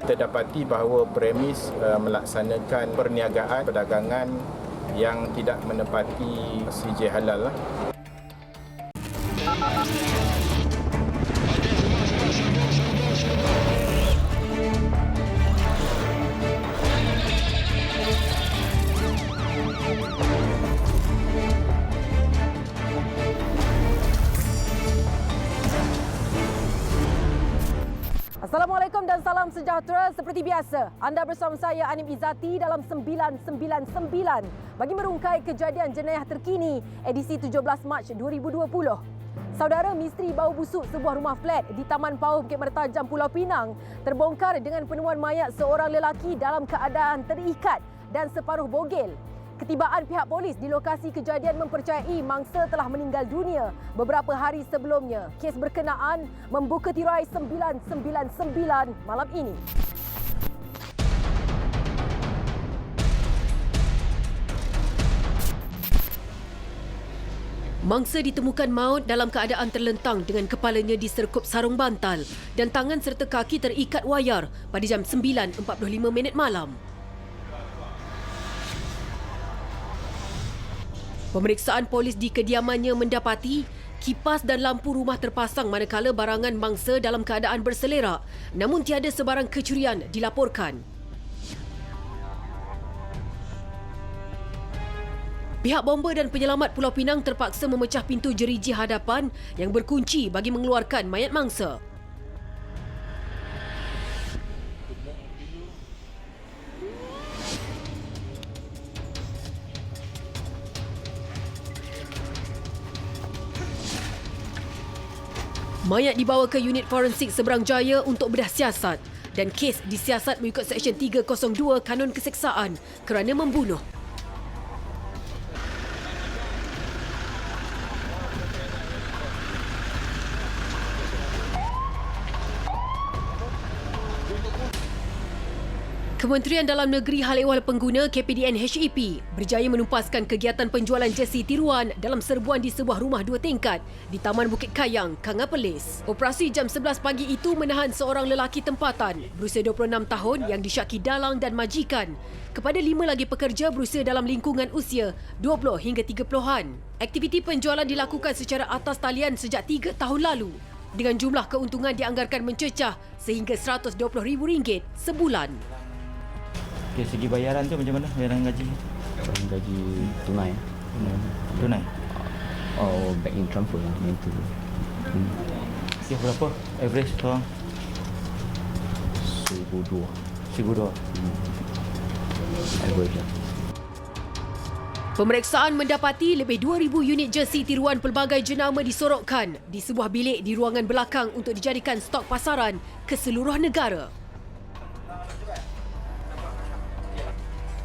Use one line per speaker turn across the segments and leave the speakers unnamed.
Kita dapati bahawa premis melaksanakan perniagaan perdagangan yang tidak menepati CJ halal.
Assalamualaikum dan salam sejahtera. Seperti biasa, anda bersama saya Anim Izzati dalam 999 bagi merungkai kejadian jenayah terkini edisi 17 Mac 2020. Saudara, misteri bau busuk sebuah rumah flat di Taman Pauh Bukit Mertajam Pulau Pinang terbongkar dengan penemuan mayat seorang lelaki dalam keadaan terikat dan separuh bogel. Ketibaan pihak polis di lokasi kejadian mempercayai mangsa telah meninggal dunia beberapa hari sebelumnya. Kes berkenaan membuka tirai 999 malam ini. Mangsa ditemukan maut dalam keadaan terlentang dengan kepalanya diserkup sarung bantal dan tangan serta kaki terikat wayar pada jam 9.45 malam. Pemeriksaan polis di kediamannya mendapati kipas dan lampu rumah terpasang manakala barangan mangsa dalam keadaan berselerak, namun tiada sebarang kecurian dilaporkan. Pihak bomba dan penyelamat Pulau Pinang terpaksa memecah pintu jeriji hadapan yang berkunci bagi mengeluarkan mayat mangsa. Mayat dibawa ke unit forensik Seberang Jaya untuk bedah siasat dan kes disiasat mengikut Seksyen 302 Kanun Keseksaan kerana membunuh. Kementerian Dalam Negeri Hal Ehwal Pengguna KPDN HEP berjaya menumpaskan kegiatan penjualan jersey tiruan dalam serbuan di sebuah rumah 2 tingkat di Taman Bukit Kayang, Kanga Perlis. Operasi jam 11 pagi itu menahan seorang lelaki tempatan berusia 26 tahun yang disyaki dalang dan majikan kepada 5 lagi pekerja berusia dalam lingkungan usia 20 hingga 30-an. Aktiviti penjualan dilakukan secara atas talian sejak 3 tahun lalu dengan jumlah keuntungan dianggarkan mencecah sehingga RM120,000 sebulan.
Dari segi bayaran tu macam mana? Bayaran gaji?
Bayaran gaji tunai.
Tunai?
Oh, bank in transfer lah. Itu.
Okay, berapa average seorang?
1,200.
1,200.
Average lah.
Pemeriksaan mendapati lebih 2,000 unit jersey tiruan pelbagai jenama disorokkan di sebuah bilik di ruangan belakang untuk dijadikan stok pasaran ke seluruh negara.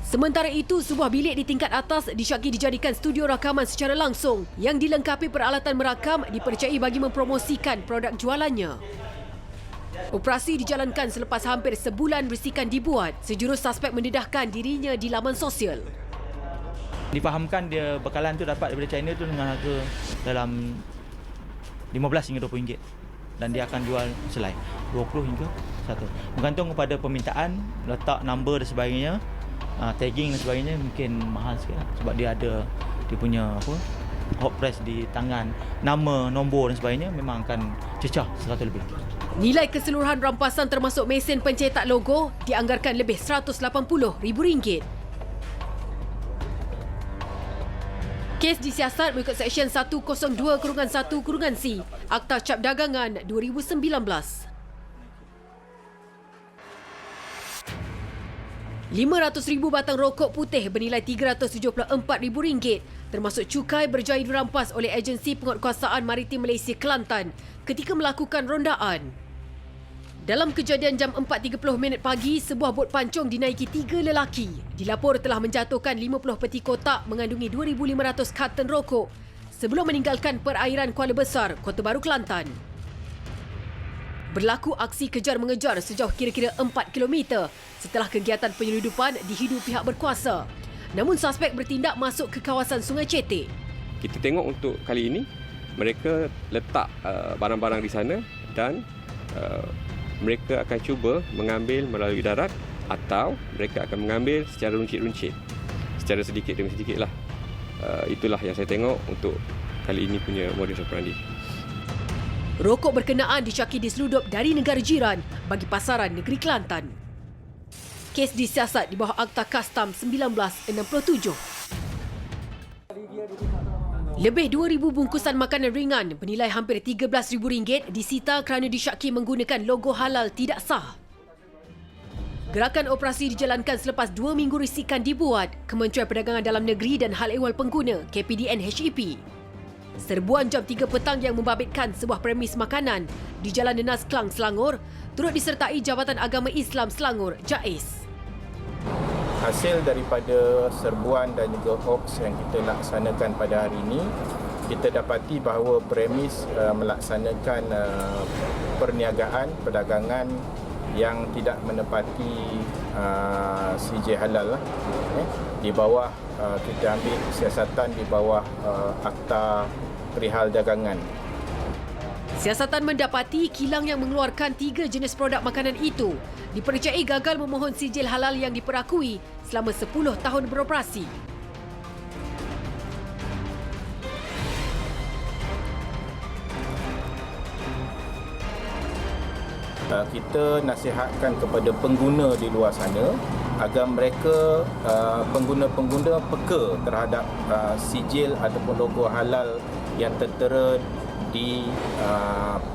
Sementara itu, sebuah bilik di tingkat atas disyaki dijadikan studio rakaman secara langsung yang dilengkapi peralatan merakam dipercayai bagi mempromosikan produk jualannya. Operasi dijalankan selepas hampir sebulan risikan dibuat. Sejurus suspek mendedahkan dirinya di laman sosial.
Difahamkan dia bekalan tu dapat daripada China tu dengan harga dalam 15 hingga RM20 dan dia akan jual selai 20 hingga 1. Bergantung kepada permintaan, letak number dan sebagainya. Tagging dan sebagainya mungkin mahal sikit lah. Sebab dia ada dia punya hot press di tangan, nama, nombor dan sebagainya memang akan cecah 100 lebih.
Nilai keseluruhan rampasan termasuk mesin pencetak logo dianggarkan lebih RM180,000. Kes disiasat mengikut Seksyen 102-1-C Akta Cap Dagangan 2019. RM500,000 batang rokok putih bernilai RM374,000 termasuk cukai berjaya dirampas oleh Agensi Penguatkuasaan Maritim Malaysia Kelantan ketika melakukan rondaan. Dalam kejadian jam 4.30 pagi, sebuah bot pancung dinaiki 3 lelaki. Dilapor telah menjatuhkan 50 peti kotak mengandungi 2,500 karton rokok sebelum meninggalkan perairan Kuala Besar, Kota Baru, Kelantan. Berlaku aksi kejar-mengejar sejauh kira-kira 4 km setelah kegiatan penyeludupan dihidu pihak berkuasa. Namun suspek bertindak masuk ke kawasan Sungai Cetek.
Kita tengok untuk kali ini, mereka letak barang-barang di sana dan mereka akan cuba mengambil melalui darat atau mereka akan mengambil secara runcit-runcit, secara sedikit demi sedikit lah. Itulah yang saya tengok untuk kali ini punya modus operandi.
Rokok berkenaan disyaki diseludup dari negara jiran bagi pasaran negeri Kelantan. Kes disiasat di bawah Akta Kastam 1967. Lebih 2,000 bungkusan makanan ringan bernilai hampir RM13,000 disita kerana disyaki menggunakan logo halal tidak sah. Gerakan operasi dijalankan selepas 2 minggu risikan dibuat Kementerian Perdagangan Dalam Negeri dan Hal Ehwal Pengguna KPDN HEP. Serbuan jam 3 petang yang membabitkan sebuah premis makanan di Jalan Nenas Klang, Selangor turut disertai Jabatan Agama Islam Selangor, JAIS.
Hasil daripada serbuan dan juga hoax yang kita laksanakan pada hari ini, kita dapati bahawa premis melaksanakan perniagaan perdagangan yang tidak menepati CJ halal lah. Di bawah kita ambil siasatan di bawah Akta Perihal Dagangan.
Siasatan mendapati kilang yang mengeluarkan 3 jenis produk makanan itu dipercayai gagal memohon sijil halal yang diperakui selama 10 tahun beroperasi.
Kita nasihatkan kepada pengguna di luar sana agar mereka pengguna-pengguna peka terhadap sijil ataupun logo halal yang tertera di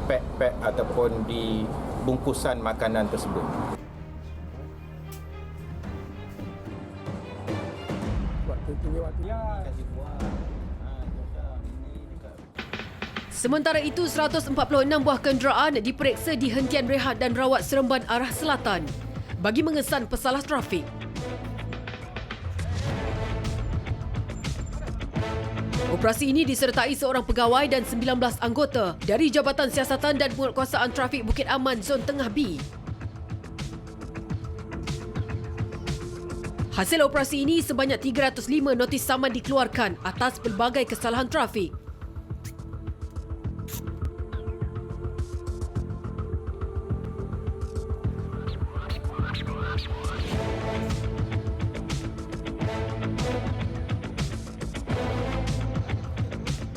pack-pack ataupun di bungkusan makanan tersebut.
Sementara itu, 146 buah kenderaan diperiksa di hentian rehat dan rawat Seremban arah selatan bagi mengesan pesalah trafik. Operasi ini disertai seorang pegawai dan 19 anggota dari Jabatan Siasatan dan Penguatkuasaan Trafik Bukit Aman Zon Tengah B. Hasil operasi ini sebanyak 305 notis saman dikeluarkan atas pelbagai kesalahan trafik.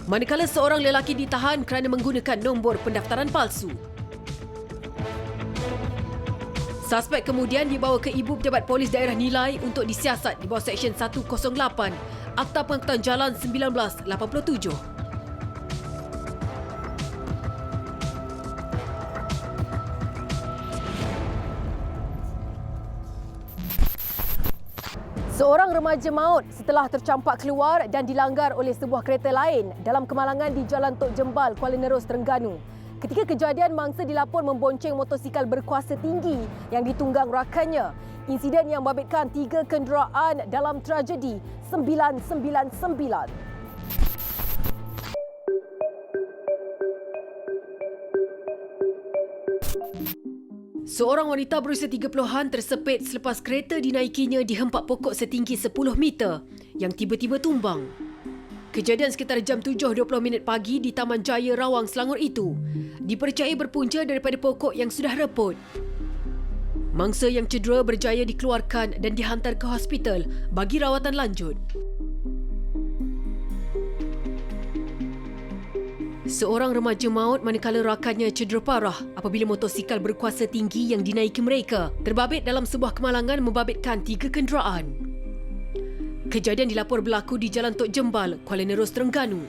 Manakala seorang lelaki ditahan kerana menggunakan nombor pendaftaran palsu. Suspek kemudian dibawa ke Ibu Pejabat Polis Daerah Nilai untuk disiasat di bawah Seksyen 108 Akta Pengangkutan Jalan 1987. Seorang remaja maut setelah tercampak keluar dan dilanggar oleh sebuah kereta lain dalam kemalangan di Jalan Tok Jembal, Kuala Nerus, Terengganu. Ketika kejadian, mangsa dilapor membonceng motosikal berkuasa tinggi yang ditunggang rakannya. Insiden yang membabitkan 3 kenderaan dalam tragedi 999. Seorang wanita berusia 30-an tersepit selepas kereta dinaikinya dihempak pokok setinggi 10 meter yang tiba-tiba tumbang. Kejadian sekitar jam 7.20 pagi di Taman Jaya, Rawang, Selangor itu dipercayai berpunca daripada pokok yang sudah reput. Mangsa yang cedera berjaya dikeluarkan dan dihantar ke hospital bagi rawatan lanjut. Seorang remaja maut manakala rakannya cedera parah apabila motosikal berkuasa tinggi yang dinaiki mereka terbabit dalam sebuah kemalangan membabitkan 3 kenderaan. Kejadian dilapor berlaku di Jalan Tok Jembal, Kuala Nerus, Terengganu.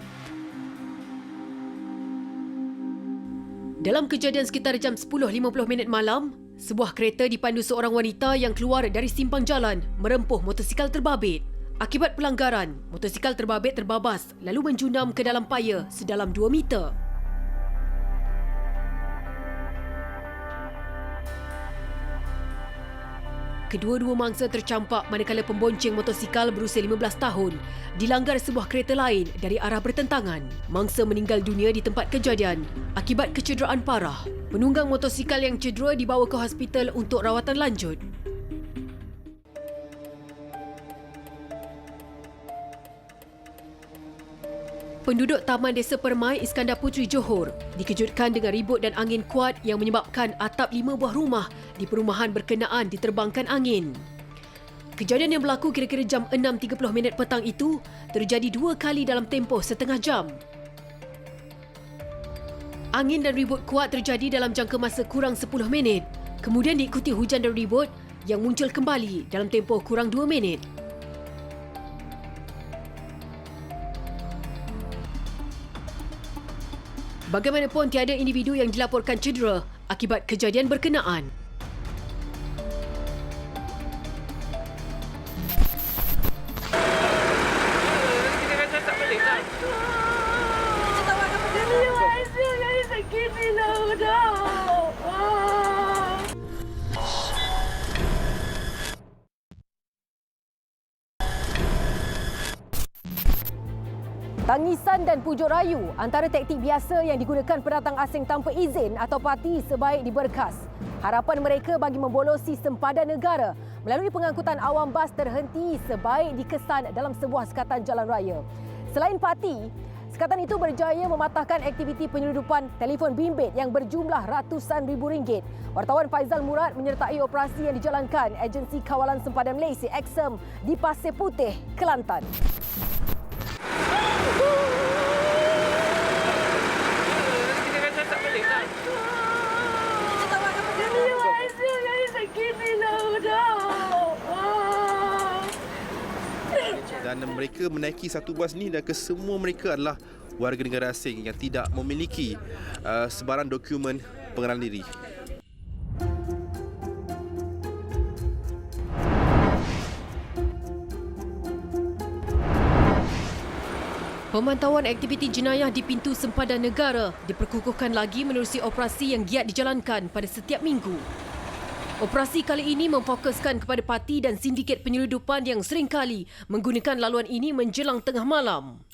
Dalam kejadian sekitar jam 10.50 malam, sebuah kereta dipandu seorang wanita yang keluar dari simpang jalan merempuh motosikal terbabit. Akibat pelanggaran, motosikal terbabit terbabas lalu menjunam ke dalam paya sedalam 2 meter. Kedua-dua mangsa tercampak manakala pembonceng motosikal berusia 15 tahun dilanggar sebuah kereta lain dari arah bertentangan. Mangsa meninggal dunia di tempat kejadian akibat kecederaan parah. Penunggang motosikal yang cedera dibawa ke hospital untuk rawatan lanjut. Penduduk Taman Desa Permai, Iskandar Puteri, Johor dikejutkan dengan ribut dan angin kuat yang menyebabkan atap 5 buah rumah di perumahan berkenaan diterbangkan angin. Kejadian yang berlaku kira-kira jam 6.30 petang itu terjadi 2 kali dalam tempoh setengah jam. Angin dan ribut kuat terjadi dalam jangka masa kurang 10 minit. Kemudian diikuti hujan dan ribut yang muncul kembali dalam tempoh kurang 2 minit. Bagaimanapun, tiada individu yang dilaporkan cedera akibat kejadian berkenaan. Tangisan dan pujuk rayu antara taktik biasa yang digunakan pendatang asing tanpa izin atau parti sebaik diberkas. Harapan mereka bagi membolosi sempadan negara melalui pengangkutan awam bas terhenti sebaik dikesan dalam sebuah sekatan jalan raya. Selain parti, sekatan itu berjaya mematahkan aktiviti penyeludupan telefon bimbit yang berjumlah ratusan ribu ringgit. Wartawan Faizal Murad menyertai operasi yang dijalankan Agensi Kawalan Sempadan Malaysia (AXEM) di Pasir Putih, Kelantan.
Dan mereka menaiki satu bas ni dan kesemua mereka adalah warga negara asing yang tidak memiliki sebarang dokumen pengenalan diri.
Pemantauan aktiviti jenayah di pintu sempadan negara diperkukuhkan lagi menerusi operasi yang giat dijalankan pada setiap minggu. Operasi kali ini memfokuskan kepada parti dan sindiket penyeludupan yang seringkali menggunakan laluan ini menjelang tengah malam.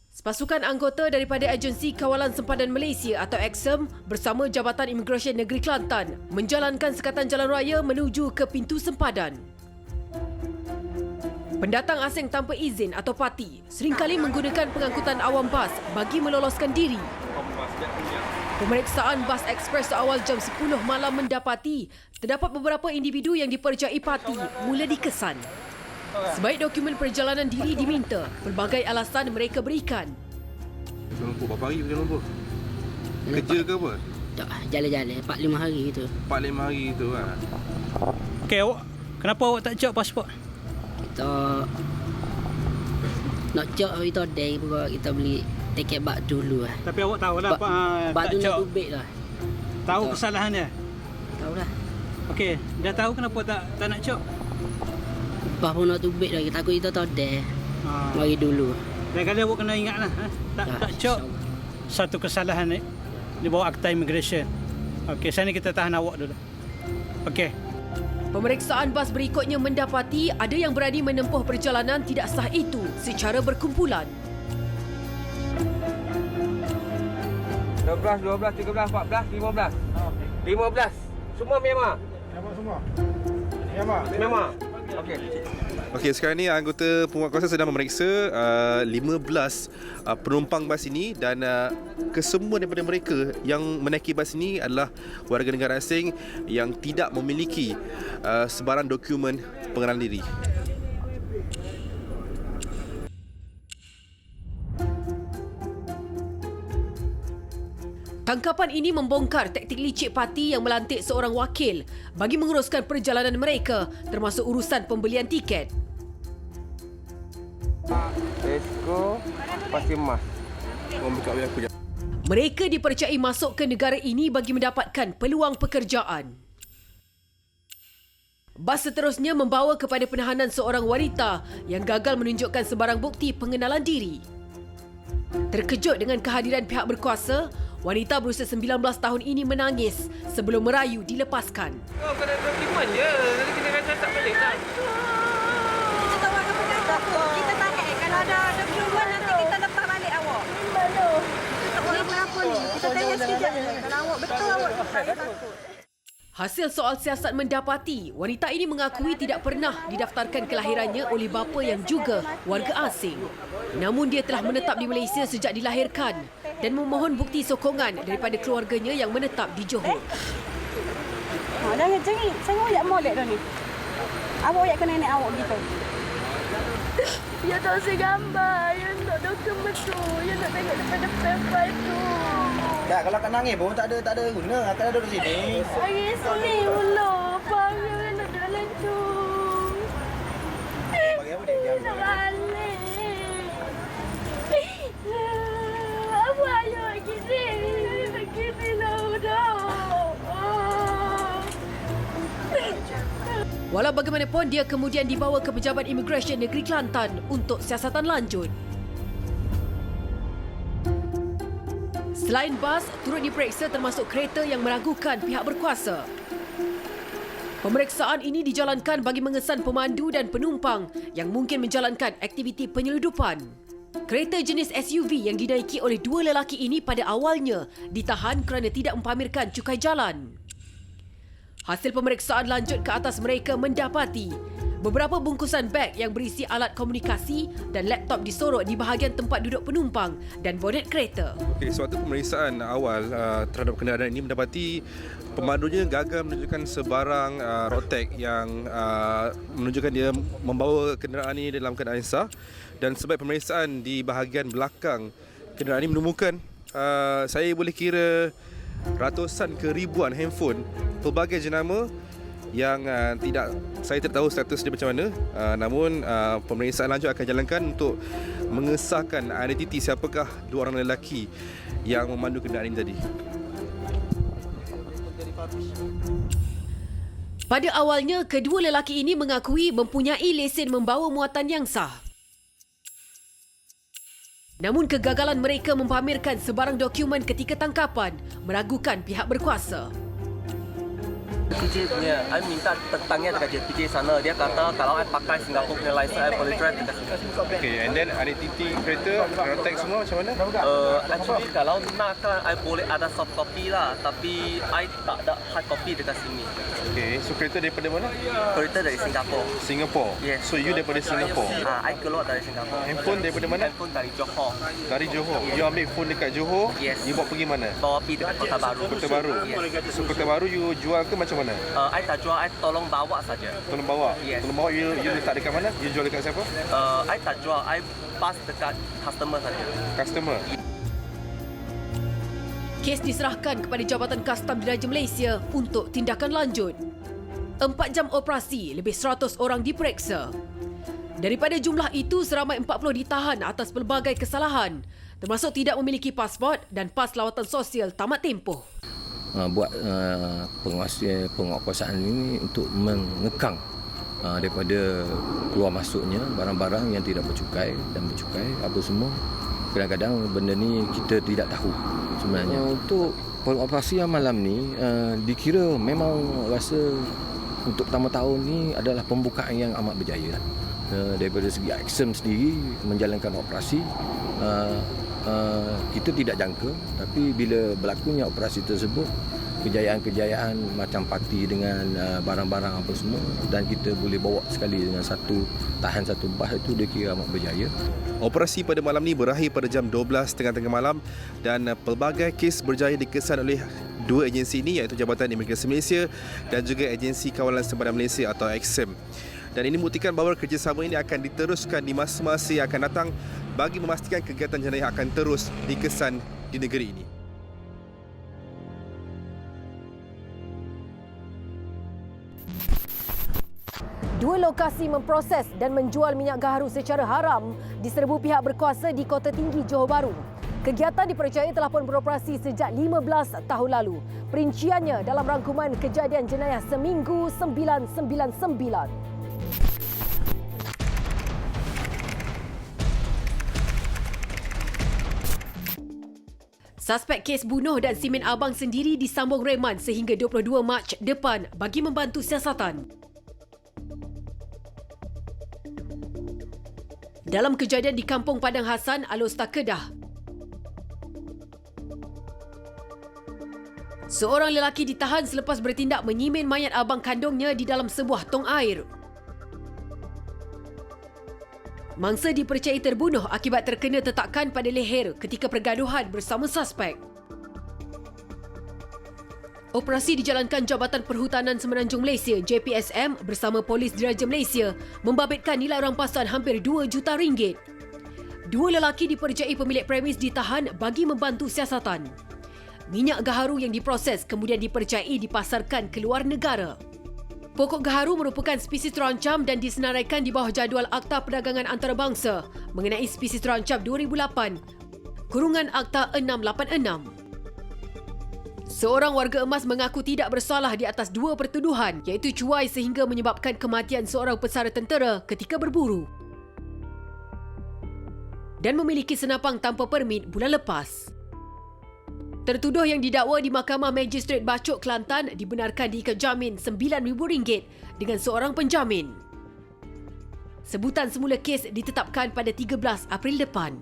Sepasukan anggota daripada Agensi Kawalan Sempadan Malaysia atau AXEM bersama Jabatan Imigresen Negeri Kelantan menjalankan sekatan jalan raya menuju ke pintu sempadan. Pendatang asing tanpa izin atau parti seringkali menggunakan pengangkutan awam bas bagi meloloskan diri. Pemeriksaan bas ekspres awal jam 10 malam mendapati terdapat beberapa individu yang dipercayai parti mula dikesan. Sebaik dokumen perjalanan diri diminta, pelbagai alasan mereka berikan.
Kuala Lumpur berapa hari pergi Kuala Lumpur? Kerja ke apa?
Tak, jalan-jalan 4-5 hari gitu.
4-5 hari gitu lah.
Okey, kenapa awak tak cek pasport?
Kita nak cek kita day pun kita beli tiket bak dulu lah.
Tapi awak tahu lah
bak
tak
dulu
cek.
tubik lah.
Tahu
Betul.
kesalahannya?
Tahu lah.
Okey, dah tahu kenapa tak nak cek?
Lepas pun nak tubik lagi, takut kita tak ada.
Ha.
Mari dulu.
Dan kali awak kena ingat lah, tak cek satu kesalahan ni di bawah Akta Immigration. Okey, sini kita tahan awak dulu. Okey.
Pemeriksaan bas berikutnya mendapati ada yang berani menempuh perjalanan tidak sah itu secara berkumpulan.
12, 12, 13, 14, 15. 15. Semua Myanmar. Myanmar. Okey.
Okey, sekarang ni anggota penguatkuasa sedang memeriksa 15 penumpang bas ini dan kesemua daripada mereka yang menaiki bas ini adalah warga negara asing yang tidak memiliki sebarang dokumen pengenalan diri.
Tangkapan ini membongkar taktik licik parti yang melantik seorang wakil bagi menguruskan perjalanan mereka termasuk urusan pembelian tiket.
Esko pasti emas.
Membuka biar aku.
Mereka dipercayai masuk ke negara ini bagi mendapatkan peluang pekerjaan. Bas seterusnya membawa kepada penahanan seorang wanita yang gagal menunjukkan sebarang bukti pengenalan diri. Terkejut dengan kehadiran pihak berkuasa, wanita berusia 19 tahun ini menangis sebelum merayu dilepaskan.
Oh, kena dokumen je. Nanti kita akan catat balik lah.
Kita tahu apa pendapat. Kita tanya kalau ada dokumen nanti kita lepas balik awak. Mana? Tak boleh apa ni. Kita tanya sekejap je. Kalau awak betul awak saya takut.
Hasil soal siasat mendapati, wanita ini mengakui tidak pernah didaftarkan kelahirannya oleh bapa yang juga warga asing. Namun dia telah menetap di Malaysia sejak dilahirkan dan memohon bukti sokongan daripada keluarganya yang menetap di Johor.
Dah cari, saya oyak molek dah ni. Awak oyak ke nenek awak gitu.
Ya tak saya gambar, ya nak dokumen tu, ya nak tengok depan-depan file tu.
Tak, kalau tak nangis pun tak ada guna, akan ada di sini.
Hari sini mula, panggil ya nak dalam tu.
Bagi apa dia?
Nak balik. Apa ayo gini? Gini lah dah.
Walau bagaimanapun, dia kemudian dibawa ke Pejabat Imigresen Negeri Kelantan untuk siasatan lanjut. Selain bas, turut diperiksa termasuk kereta yang meragukan pihak berkuasa. Pemeriksaan ini dijalankan bagi mengesan pemandu dan penumpang yang mungkin menjalankan aktiviti penyeludupan. Kereta jenis SUV yang dinaiki oleh dua lelaki ini pada awalnya ditahan kerana tidak mempamerkan cukai jalan. Hasil pemeriksaan lanjut ke atas mereka mendapati beberapa bungkusan beg yang berisi alat komunikasi dan laptop disorok di bahagian tempat duduk penumpang dan bonet kereta.
Sewaktu pemeriksaan awal terhadap kenderaan ini mendapati pemandunya gagal menunjukkan sebarang rotek yang menunjukkan dia membawa kenderaan ini dalam keadaan sah, dan sebab pemeriksaan di bahagian belakang kenderaan ini menemukan saya boleh kira ratusan ke ribuan handphone pelbagai jenama yang saya tidak tahu status dia macam mana. Namun pemeriksaan lanjut akan jalankan untuk mengesahkan identiti siapakah dua orang lelaki yang memandu kenderaan ini tadi.
Pada awalnya, kedua lelaki ini mengakui mempunyai lesen membawa muatan yang sah. Namun kegagalan mereka mempamerkan sebarang dokumen ketika tangkapan meragukan pihak berkuasa.
PJ punya, I minta tentangnya dekat PJ sana. Dia kata kalau I pakai Singapore punya license, I boleh drive dekat Singapore.
Okay, and then identity kereta, rotek semua macam mana?
Actually kalau nak kan I boleh ada soft copy lah, tapi I tak ada hard copy dekat sini.
Okay, so kereta daripada mana?
Kereta dari Singapore.
Singapore?
Yes.
So you daripada Singapore?
I keluar dari Singapore.
Handphone daripada mana?
Handphone dari Johor.
Dari Johor? Yes. You ambil phone dekat Johor?
Yes.
You bawa pergi mana?
Bawa pergi dekat Kota Baru.
Kota Baru?
Yes.
So Kota Baru you jual ke macam mana?
I tak jual, I tolong bawa saja.
Tolong bawa?
Yes.
Tolong bawa, you letak dekat mana? You jual dekat siapa?
I tak jual, I pass dekat customer saja.
Customer?
Kes diserahkan kepada Jabatan Kastam Diraja Malaysia untuk tindakan lanjut. 4 jam operasi, lebih 100 orang diperiksa. Daripada jumlah itu, seramai 40 ditahan atas pelbagai kesalahan, termasuk tidak memiliki pasport dan pas lawatan sosial tamat tempoh.
Buat penguatkuasaan ini untuk mengekang daripada keluar masuknya barang-barang yang tidak bercukai dan bercukai apa semua. Kadang-kadang benda ni kita tidak tahu sebenarnya. Untuk pengoperasian malam ni dikira memang rasa untuk pertama tahun ni adalah pembukaan yang amat berjaya. Daripada segi Axim sendiri menjalankan operasi, kita tidak jangka, tapi bila berlakunya operasi tersebut, kejayaan-kejayaan macam parti dengan barang-barang apa semua, dan kita boleh bawa sekali dengan tahan satu bas, itu dia kira amat berjaya.
Operasi pada malam ni berakhir pada jam 12 tengah malam, dan pelbagai kes berjaya dikesan oleh dua agensi ini, iaitu Jabatan Imigresen Malaysia dan juga Agensi Kawalan Sempadan Malaysia atau AXIM. Dan ini membuktikan bahawa kerjasama ini akan diteruskan di masa-masa yang akan datang bagi memastikan kegiatan jenayah akan terus dikesan di negeri ini.
Dua lokasi memproses dan menjual minyak gaharu secara haram diserbu pihak berkuasa di Kota Tinggi, Johor Bahru. Kegiatan dipercayai telah pun beroperasi sejak 15 tahun lalu. Perinciannya dalam rangkuman kejadian jenayah Seminggu 999. Suspek kes bunuh dan simen abang sendiri disambung reman sehingga 22 Mac depan bagi membantu siasatan. Dalam kejadian di Kampung Padang Hassan, Alor Star Kedah, Seorang lelaki ditahan selepas bertindak menyimin mayat abang kandungnya di dalam sebuah tong air. Mangsa dipercayai terbunuh akibat terkena tetakan pada leher ketika pergaduhan bersama suspek. Operasi dijalankan Jabatan Perhutanan Semenanjung Malaysia JPSM bersama Polis Diraja Malaysia membabitkan nilai rampasan hampir RM2 juta. Dua lelaki dipercayai pemilik premis ditahan bagi membantu siasatan. Minyak gaharu yang diproses kemudian dipercayai dipasarkan ke luar negara. Pokok gaharu merupakan spesies terancam dan disenaraikan di bawah jadual Akta Perdagangan Antarabangsa mengenai spesies terancam 2008, Akta 686. Seorang warga emas mengaku tidak bersalah di atas dua pertuduhan iaitu cuai sehingga menyebabkan kematian seorang pesara tentera ketika berburu dan memiliki senapang tanpa permit bulan lepas. Tertuduh yang didakwa di Mahkamah Magistrate Bacok, Kelantan dibenarkan diikat jamin RM9,000 dengan seorang penjamin. Sebutan semula kes ditetapkan pada 13 April depan.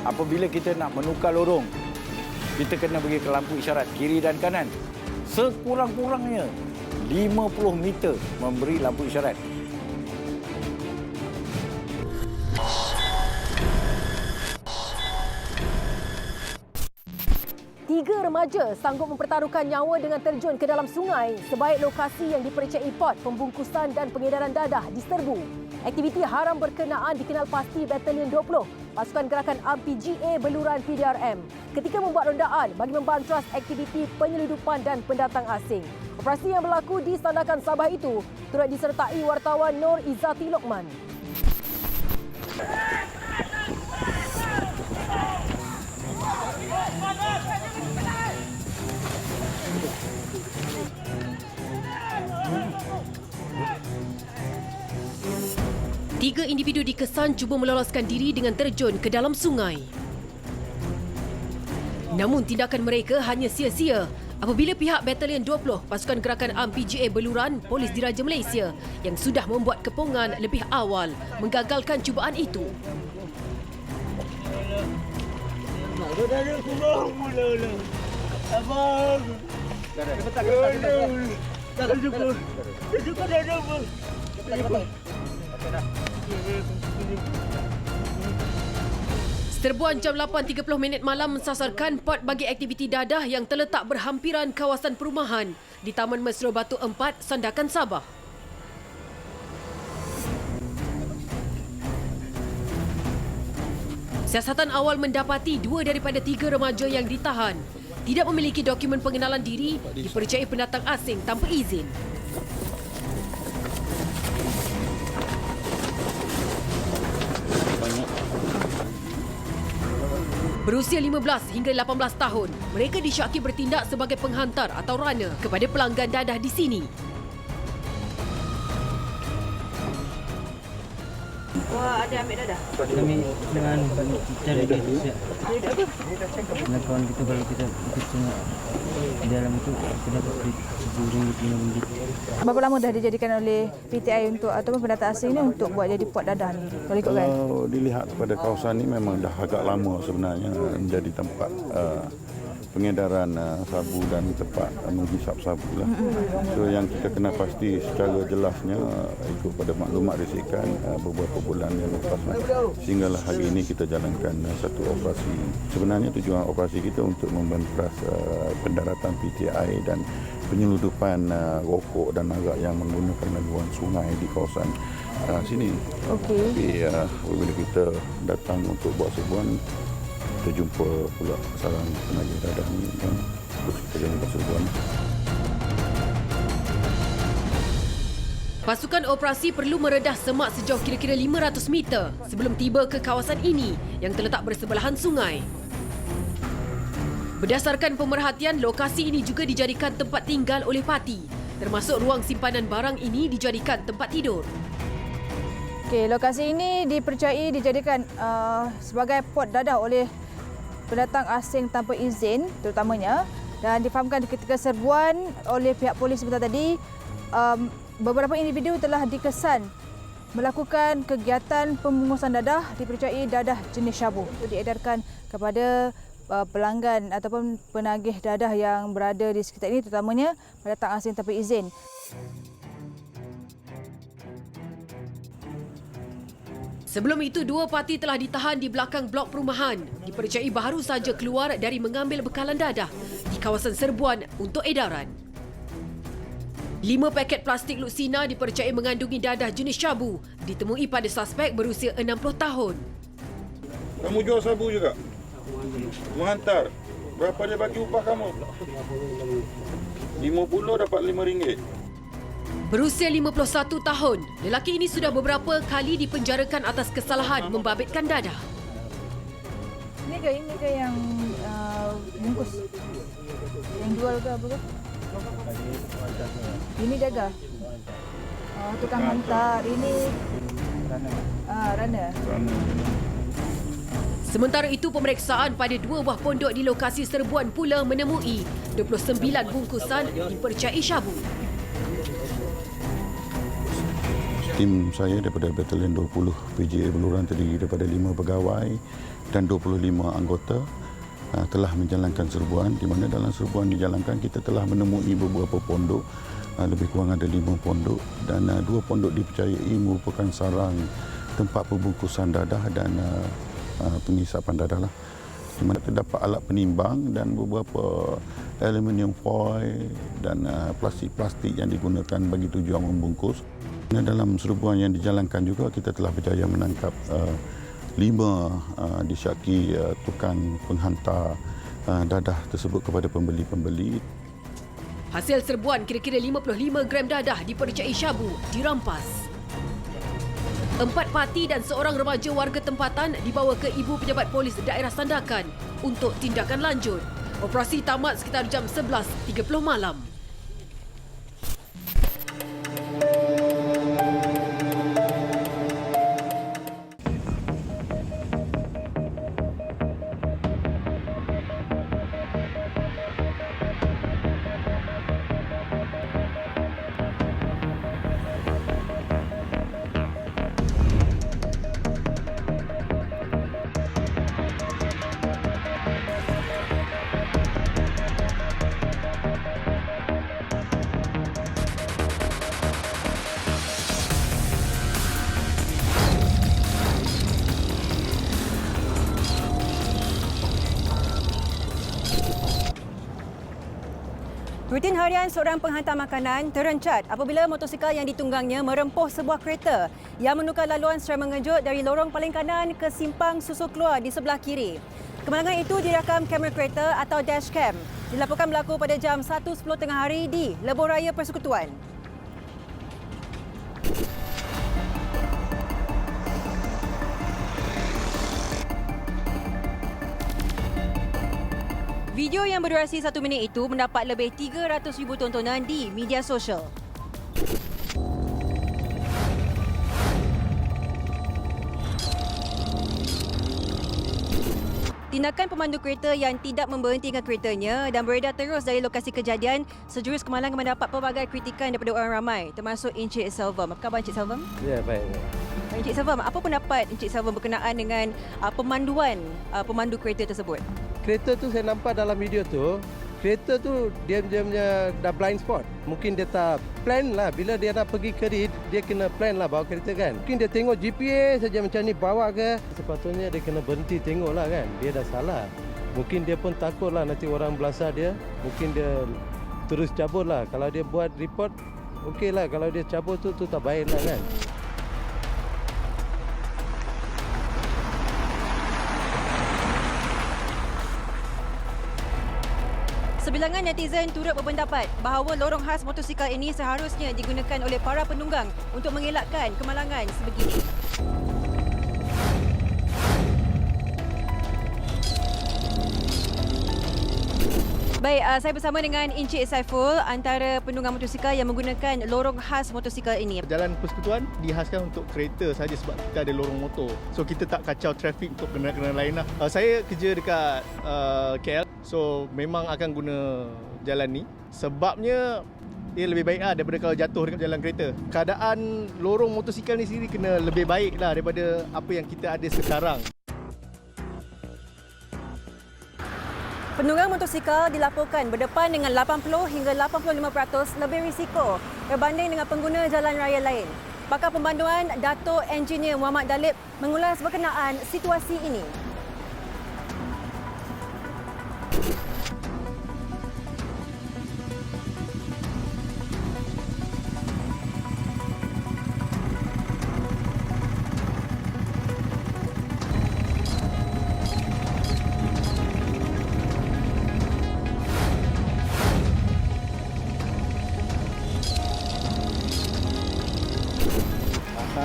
Apabila kita nak menukar lorong, kita kena bagi ke lampu isyarat kiri dan kanan. Sekurang-kurangnya 50 meter memberi lampu isyarat.
Tiga remaja sanggup mempertaruhkan nyawa dengan terjun ke dalam sungai sebaik lokasi yang dipercayai pot pembungkusan dan pengedaran dadah diserbu. Aktiviti haram berkenaan dikenal pasti Batalion 20, pasukan gerakan RPGA Beluran PDRM, ketika membuat rondaan bagi membantras aktiviti penyeludupan dan pendatang asing. Operasi yang berlaku di Sandakan Sabah itu turut disertai wartawan Nur Izzati Lokman. Tiga individu dikesan cuba meloloskan diri dengan terjun ke dalam sungai. Namun tindakan mereka hanya sia-sia apabila pihak Batalion 20 pasukan gerakan RPGA Beluran Polis Diraja Malaysia yang sudah membuat kepungan lebih awal menggagalkan cubaan itu. Serbuan jam 8.30 malam mensasarkan pot bagi aktiviti dadah yang terletak berhampiran kawasan perumahan di Taman Mesra Batu 4, Sandakan Sabah. Siasatan awal mendapati dua daripada tiga remaja yang ditahan tidak memiliki dokumen pengenalan diri, dipercayai pendatang asing tanpa izin. Berusia 15 hingga 18 tahun, mereka disyaki bertindak sebagai penghantar atau runner kepada pelanggan dadah di sini.
Wah, ada ambil dadah?
Kami dengan cari dia. Dengan kawan kita kalau kita ikut tengok di dalam itu kita dapat RM10, RM5.
Berapa lama dah dijadikan oleh PTI untuk ataupun pendatang asing ini untuk buat jadi pot dadah ni?
Kalau dilihat pada kawasan ini memang dah agak lama sebenarnya menjadi tempat pengedaran sabu dan tempat menghisap sabu lah. So yang kita kena pasti secara jelasnya ikut pada maklumat risikan beberapa bulan yang lepas sehinggalah hari ini kita jalankan satu operasi. Sebenarnya tujuan operasi kita untuk membantras pendaratan PTI dan penyeludupan rokok dan arak yang menggunakan laluan sungai di kawasan sini. Tapi apabila kita datang untuk buat serbuan, kita jumpa pula sarang tenaga dadah ni dan terus kita jalankan serbuan.
Pasukan operasi perlu meredah semak sejauh kira-kira 500 meter sebelum tiba ke kawasan ini yang terletak bersebelahan sungai. Berdasarkan pemerhatian, lokasi ini juga dijadikan tempat tinggal oleh parti, termasuk ruang simpanan barang ini dijadikan tempat tidur.
Okey, lokasi ini dipercayai dijadikan sebagai pot dadah oleh pendatang asing tanpa izin terutamanya, dan difahamkan ketika serbuan oleh pihak polis sebentar tadi, beberapa individu telah dikesan melakukan kegiatan pembungkusan dadah, dipercayai dadah jenis syabu. Itu diedarkan kepada pelanggan ataupun penagih dadah yang berada di sekitar ini, terutamanya pendatang asing tanpa izin.
Sebelum itu, 2 parti telah ditahan di belakang blok perumahan. Dipercayai baru saja keluar dari mengambil bekalan dadah di kawasan Serbuan untuk edaran. 5 paket plastik lutsina dipercayai mengandungi dadah jenis syabu ditemui pada suspek berusia 60 tahun.
Kamu jual sabu juga? Menghantar. Berapa dia bagi upah kamu? 50 dapat RM5.
Berusia 51 tahun, lelaki ini sudah beberapa kali dipenjarakan atas kesalahan membabitkan dadah.
Ini ke yang bungkus? Yang jual ke apa ke? Ini jaga. Tukang hantar. Ini runner.
Sementara itu, pemeriksaan pada 2 buah pondok di lokasi Serbuan pula menemui 29 bungkusan dipercayai syabu.
Tim saya daripada Batalion 20 PJA Beluran terdiri daripada 5 pegawai dan 25 anggota telah menjalankan serbuan, di mana dalam serbuan dijalankan kita telah menemui beberapa pondok, lebih kurang ada 5 pondok, dan 2 pondok dipercayai merupakan sarang tempat pembungkusan dadah dan penghisapan dadah lah. Di mana terdapat alat penimbang dan beberapa aluminium foil dan plastik-plastik yang digunakan bagi tujuan membungkus. Dalam serbuan yang dijalankan juga kita telah berjaya menangkap 5 disyaki tukang penghantar dadah tersebut kepada pembeli-pembeli.
Hasil serbuan kira-kira 55 gram dadah dipercayai syabu dirampas. 4 parti dan seorang remaja warga tempatan dibawa ke Ibu Pejabat Polis Daerah Sandakan untuk tindakan lanjut. Operasi tamat sekitar jam 11.30 malam.
Rutin harian seorang penghantar makanan terencat apabila motosikal yang ditunggangnya merempuh sebuah kereta yang menukar laluan secara mengejut dari lorong paling kanan ke simpang susul keluar di sebelah kiri. Kemalangan itu dirakam kamera kereta atau dashcam. Dilaporkan berlaku pada jam 1.10 tengah hari di Lebuh Raya Persekutuan. Video yang berdurasi 1 minit itu mendapat lebih 300,000 tontonan di media sosial. Tindakan pemandu kereta yang tidak memberhentikan keretanya dan beredar terus dari lokasi kejadian sejurus kemalangan mendapat pelbagai kritikan daripada orang ramai, termasuk Encik Selvam. Apa khabar Encik Selvam?
Ya, baik.
Encik Selvam, apa pendapat Encik Selvam berkenaan dengan pemanduan pemandu kereta tersebut?
Kereta tu saya nampak dalam video tu, kereta tu dia punya dah blind spot. Mungkin dia tak plan lah, bila dia nak pergi kerit, dia kena plan lah bawa kereta kan. Mungkin dia tengok GPS saja macam ni bawa ke, sepatutnya dia kena berhenti tengok lah kan, dia dah salah. Mungkin dia pun takut lah nanti orang belasah dia, mungkin dia terus cabut lah. Kalau dia buat report, okey lah. Kalau dia cabut tu tak baik lah kan.
Sebilangan netizen turut berpendapat bahawa lorong khas motosikal ini seharusnya digunakan oleh para penunggang untuk mengelakkan kemalangan sebegini. Baik, saya bersama dengan Encik Saiful, antara penunggang motosikal yang menggunakan lorong khas motosikal ini.
Jalan Persekutuan dihaskan untuk kereta saja sebab kita ada lorong motor. So kita tak kacau trafik untuk kenderaan-kenderaan lain lah. Saya kerja dekat KL, so memang akan guna jalan ni. Sebabnya dia lebih baik lah daripada kalau jatuh dekat jalan kereta. Keadaan lorong motosikal ni sendiri kena lebih baik lah daripada apa yang kita ada sekarang.
Penunggang motosikal dilaporkan berdepan dengan 80 hingga 85% lebih risiko berbanding dengan pengguna jalan raya lain. Pakar Pemanduan Dato' Engineer Muhammad Dalip mengulas berkenaan situasi ini.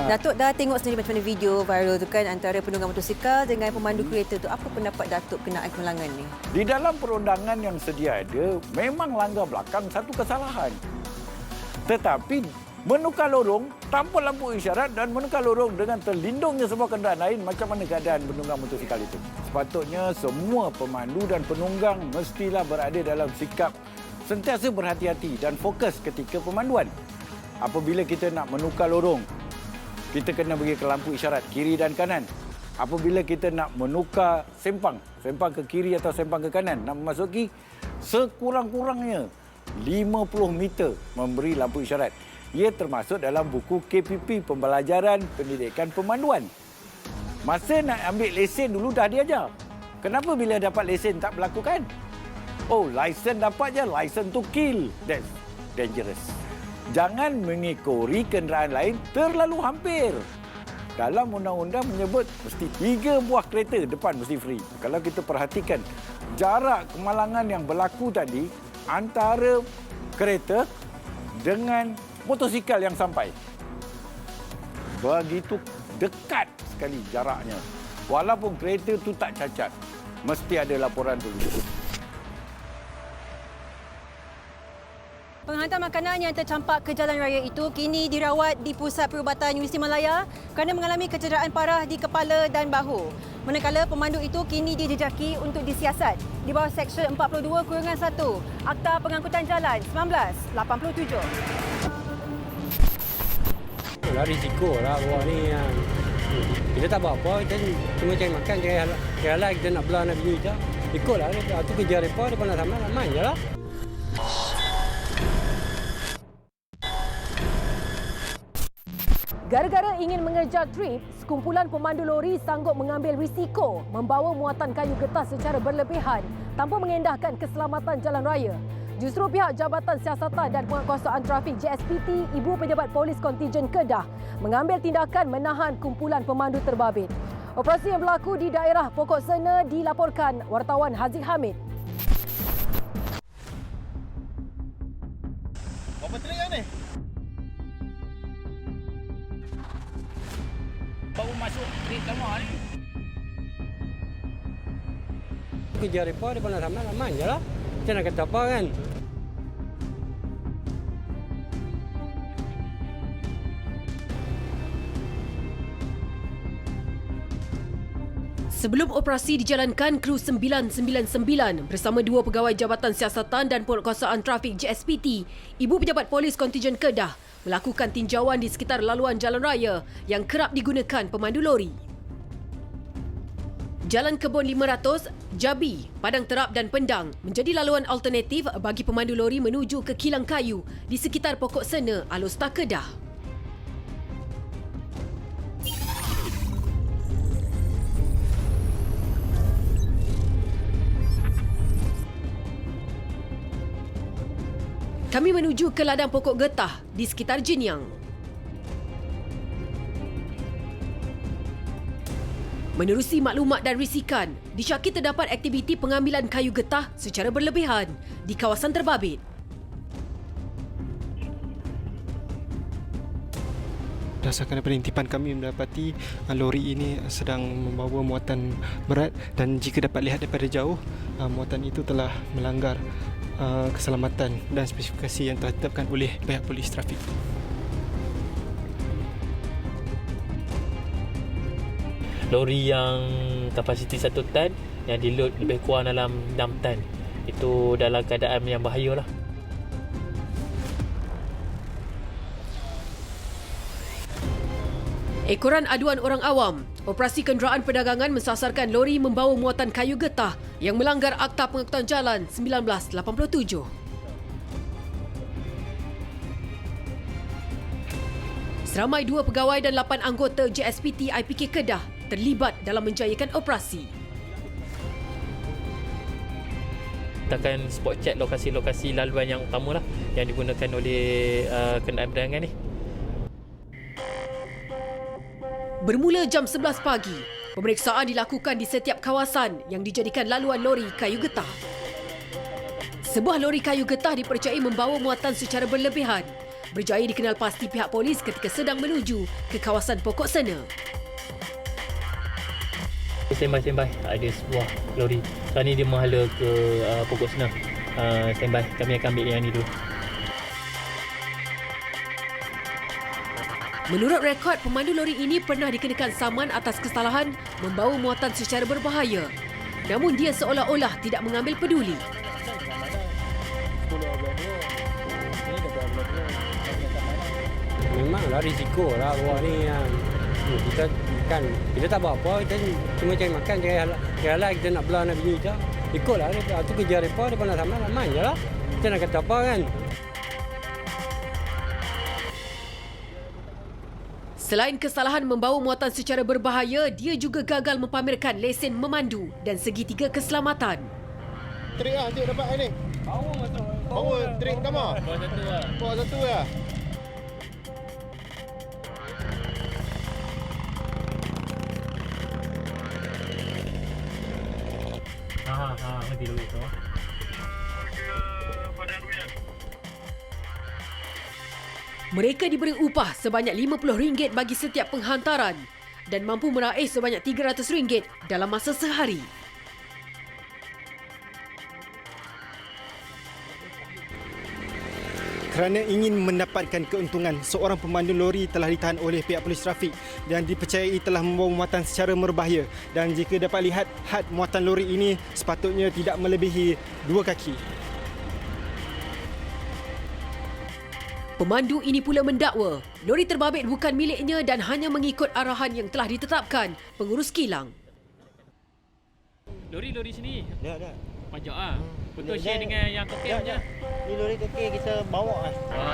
Datuk dah tengok sendiri macam mana video viral tu kan antara penunggang motosikal dengan pemandu kereta tu. Apa pendapat Datuk kenaan kemalangan ni?
Di dalam perundangan yang sedia ada, memang langgar belakang satu kesalahan. Tetapi menukar lorong tanpa lampu isyarat dan menukar lorong dengan terlindungnya sebuah kenderaan lain, macam mana keadaan penunggang motosikal itu? Sepatutnya semua pemandu dan penunggang mestilah berada dalam sikap sentiasa berhati-hati dan fokus ketika pemanduan. Apabila kita nak menukar lorong, kita kena bagi ke lampu isyarat kiri dan kanan. Apabila kita nak menukar sempang ke kiri atau sempang ke kanan, nak memasuki, sekurang-kurangnya 50 meter memberi lampu isyarat. Ia termasuk dalam buku KPP, Pembelajaran Pendidikan Pemanduan. Masa nak ambil lesen dulu dah diajar. Kenapa bila dapat lesen tak berlakukan? Oh, lesen dapat je, lesen to kill. That's dangerous. Jangan mengekori kenderaan lain terlalu hampir. Dalam undang-undang menyebut mesti 3 buah kereta depan mesti free. Kalau kita perhatikan jarak kemalangan yang berlaku tadi antara kereta dengan motosikal yang sampai, begitu dekat sekali jaraknya. Walaupun kereta tu tak cacat, mesti ada laporan tu.
Penghantar makanan yang tercampak ke jalan raya itu kini dirawat di Pusat Perubatan Universiti Malaya kerana mengalami kecederaan parah di kepala dan bahu. Manakala pemandu itu kini dijejaki untuk disiasat di bawah Seksyen 42-1 Akta Pengangkutan Jalan 1987.
Lah risiko lah bawa ni. Kita tak buat apa, kita cuma cari makan, cari halal kita nak belah nak beli je. Ikutlah, tu kerja mereka, mereka nak sama, nak main je lah.
Gara-gara ingin mengejar trip, sekumpulan pemandu lori sanggup mengambil risiko membawa muatan kayu getah secara berlebihan tanpa mengendahkan keselamatan jalan raya. Justru pihak Jabatan Siasatan dan Penguatkuasaan Trafik JSPT, Ibu Pejabat Polis Kontijen Kedah mengambil tindakan menahan kumpulan pemandu terbabit. Operasi yang berlaku di daerah Pokok Sena dilaporkan wartawan Haziq Hamid.
Apa teringat ni?
Baru masuk trip lama ni. Kerja mereka, mereka nak sama, nak main je lah. Kita nak kata apa kan?
Sebelum operasi dijalankan, kru 999 bersama 2 pegawai Jabatan Siasatan dan Penguatkuasaan Trafik JSPT, Ibu Pejabat Polis Kontijen Kedah melakukan tinjauan di sekitar laluan jalan raya yang kerap digunakan pemandu lori. Jalan Kebun 500, Jabi, Padang Terap dan Pendang menjadi laluan alternatif bagi pemandu lori menuju ke kilang kayu di sekitar Pokok Sena, Alor-Star Kedah. Kami menuju ke ladang pokok getah di sekitar Jinyang. Menerusi maklumat dan risikan, disyaki terdapat aktiviti pengambilan kayu getah secara berlebihan di kawasan terbabit.
Berdasarkan perintipan kami mendapati lori ini sedang membawa muatan berat dan jika dapat lihat daripada jauh, muatan itu telah melanggar keselamatan dan spesifikasi yang telah ditetapkan oleh pihak polis trafik.
Lori yang kapasiti 1 tan yang dilod lebih kurang dalam 6 tan, itu dalam keadaan yang bahayalah.
Ekoran aduan orang awam, operasi kenderaan perdagangan mensasarkan lori membawa muatan kayu getah yang melanggar Akta Pengangkutan Jalan 1987. Seramai 2 pegawai dan 8 anggota JSPT IPK Kedah terlibat dalam menjayakan operasi.
Kita akan spot check lokasi-lokasi laluan yang utama lah yang digunakan oleh kenderaan berniagaan ni.
Bermula jam 11 pagi, pemeriksaan dilakukan di setiap kawasan yang dijadikan laluan lori kayu getah. Sebuah lori kayu getah dipercayai membawa muatan secara berlebihan, berjaya dikenal pasti pihak polis ketika sedang menuju ke kawasan pokok sena.
Standby. Ada sebuah lori. Sekarang ni dia menghala ke pokok sena. Standby. Kami akan ambil yang ni dulu.
Menurut rekod, pemandu lori ini pernah dikenakan saman atas kesalahan membawa muatan secara berbahaya. Namun dia seolah-olah tidak mengambil peduli.
Memanglah risiko lah bawa ni. Kita tak buat apa, kita cuma cari makan, cari halal kita nak belah nak bini kita. Ikutlah dia, tu kerja mereka, dia nak sama, main je lah. Kita nak kata apa kan.
Selain kesalahan membawa muatan secara berbahaya, dia juga gagal mempamerkan lesen memandu dan segitiga keselamatan.
Trik lah, cik dapat ni. Bawa trik pertama. Bawa satu lah.
Nanti dulu itu.
Mereka diberi upah sebanyak RM50 bagi setiap penghantaran dan mampu meraih sebanyak RM300 dalam masa sehari.
Kerana ingin mendapatkan keuntungan, seorang pemandu lori telah ditahan oleh pihak polis trafik dan dipercayai telah membawa muatan secara berbahaya, dan jika dapat lihat had muatan lori ini sepatutnya tidak melebihi 2 kaki.
Pemandu ini pula mendakwa lori terbabit bukan miliknya dan hanya mengikut arahan yang telah ditetapkan pengurus kilang.
Lori sini?
Ada.
Pajak ah. Betul share dengan yang kokain je.
Ni lori kokain kita bawa lah.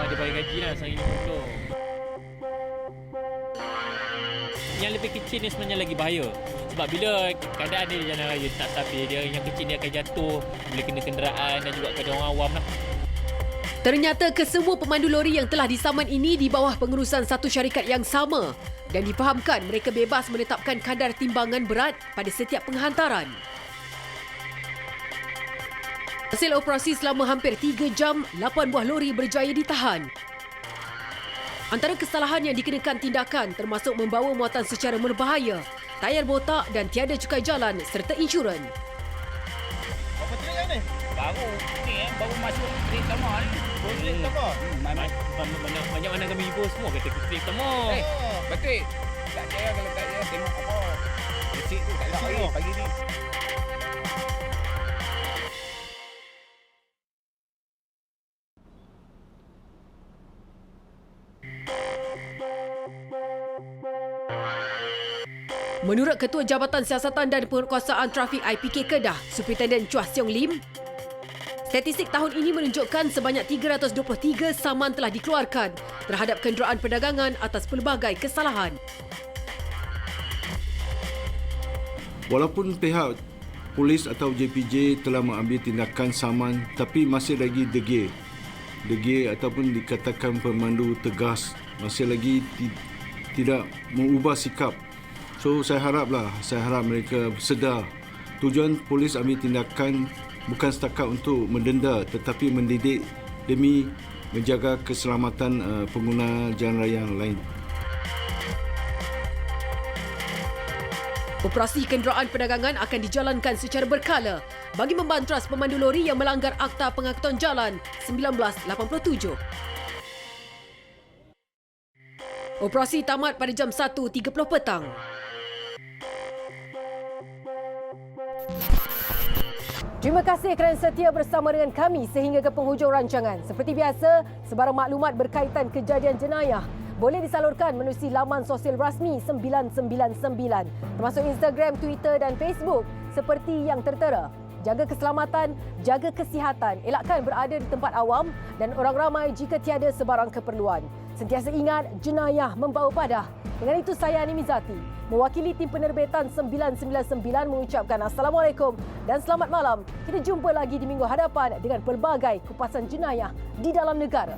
Dia bagi gaji lah sehari RM50. Yang lebih kecil ni sebenarnya lagi bahaya. Sebab bila keadaan dia di jalan raya tak stabil, dia yang kecil ni akan jatuh, boleh kena kenderaan dan juga kepada orang awam lah.
Ternyata kesemua pemandu lori yang telah disaman ini di bawah pengurusan satu syarikat yang sama dan difahamkan mereka bebas menetapkan kadar timbangan berat pada setiap penghantaran. Hasil operasi selama hampir 3 jam, 8 buah lori berjaya ditahan. Antara kesalahan yang dikenakan tindakan termasuk membawa muatan secara berbahaya, tayar botak dan tiada cukai jalan serta insurans.
Berapa trik ni? Baru masuk trik pertama ni. Trik pertama?
Banyak mana kami ibu semua kata trik pertama.
Betul. Tak kira kalau tak kira tengok apa. Trik tu tak ada pagi ni.
Menurut Ketua Jabatan Siasatan dan Penguatkuasaan Trafik IPK Kedah, Superintendent Chua Siong Lim, statistik tahun ini menunjukkan sebanyak 323 saman telah dikeluarkan terhadap kenderaan perdagangan atas pelbagai kesalahan.
Walaupun pihak polis atau JPJ telah mengambil tindakan saman, tapi masih lagi degil ataupun dikatakan pemandu tegas, masih lagi tidak mengubah sikap. So saya harap mereka sedar tujuan polis ambil tindakan bukan setakat untuk mendenda tetapi mendidik demi menjaga keselamatan pengguna jalan raya yang lain.
Operasi kenderaan perdagangan akan dijalankan secara berkala bagi membantras pemandu lori yang melanggar Akta Pengangkutan Jalan 1987. Operasi tamat pada jam 1.30 petang. Terima kasih kerana setia bersama dengan kami sehingga ke penghujung rancangan. Seperti biasa, sebarang maklumat berkaitan kejadian jenayah boleh disalurkan menerusi laman sosial rasmi 999, termasuk Instagram, Twitter dan Facebook seperti yang tertera
jaga keselamatan, jaga kesihatan, elakkan berada di tempat awam dan orang ramai jika tiada sebarang keperluan. Sentiasa ingat, jenayah membawa padah. Dengan itu saya Ani Mizati, mewakili tim penerbitan 999 mengucapkan Assalamualaikum dan selamat malam. Kita jumpa lagi di minggu hadapan dengan pelbagai kupasan jenayah di dalam negara.